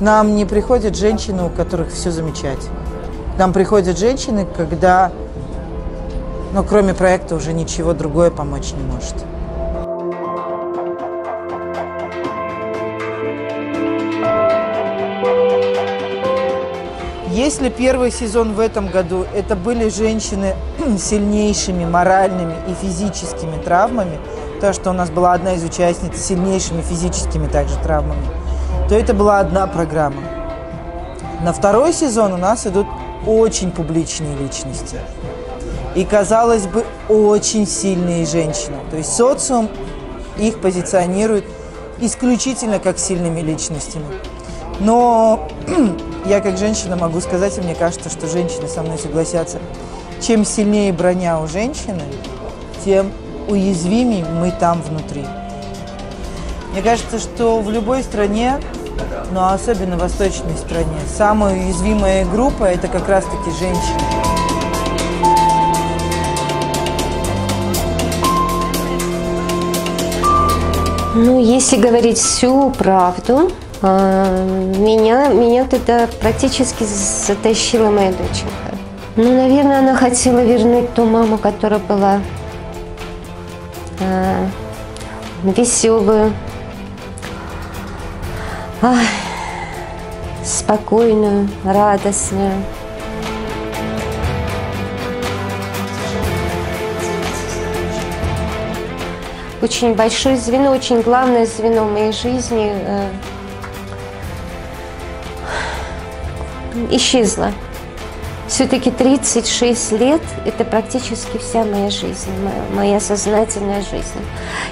нам не приходят женщины, у которых все замечательно. К нам приходят женщины, когда, ну, кроме проекта уже ничего другое помочь не может. Если первый сезон в этом году это были женщины с сильнейшими моральными и физическими травмами, то, что у нас была одна из участниц с сильнейшими физическими также травмами, то это была одна программа. На второй сезон у нас идут очень публичные личности. И, казалось бы, очень сильные женщины. То есть социум их позиционирует исключительно как сильными личностями. Но я как женщина могу сказать, и мне кажется, что женщины со мной согласятся, чем сильнее броня у женщины, тем уязвимее мы там внутри. Мне кажется, что в любой стране, но особенно в восточной стране, самая уязвимая группа – это как раз-таки женщины. Ну, если говорить всю правду, меня тогда практически затащила моя доченька. Ну, наверное, она хотела вернуть ту маму, которая была веселую, спокойную, радостную. Очень большое звено, очень главное звено в моей жизни исчезло. Все-таки 36 лет – это практически вся моя жизнь, моя сознательная жизнь.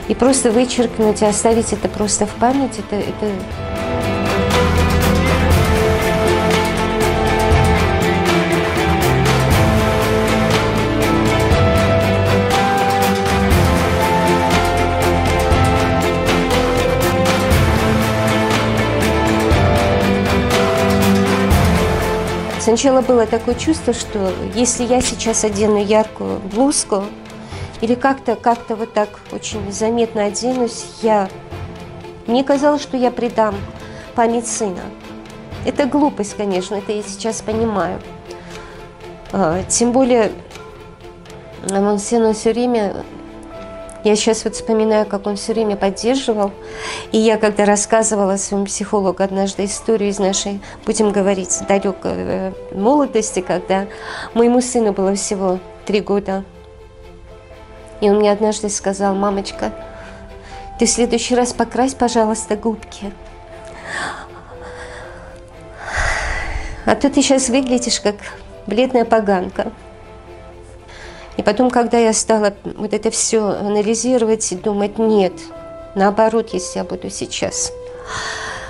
И просто вычеркнуть и оставить это просто в память – это... Сначала было такое чувство, что если я сейчас одену яркую блузку или как-то вот так очень заметно оденусь, мне казалось, что я предам память сына. Это глупость, конечно, это я сейчас понимаю. Тем более, он все время... Я сейчас вот вспоминаю, как он все время поддерживал. И я, когда рассказывала своему психологу однажды историю из нашей, будем говорить, далекой молодости, когда моему сыну было всего 3 года. И он мне однажды сказал: мамочка, ты в следующий раз покрась, пожалуйста, губки. А то ты сейчас выглядишь как бледная поганка. И потом, когда я стала вот это все анализировать и думать, нет, наоборот, если я буду сейчас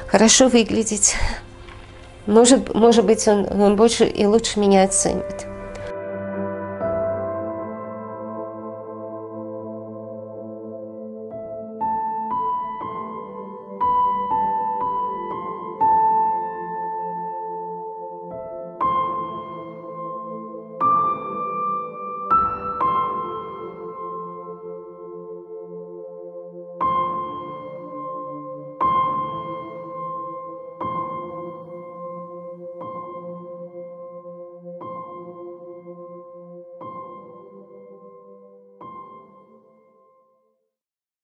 хорошо выглядеть, может быть, он больше и лучше меня оценит.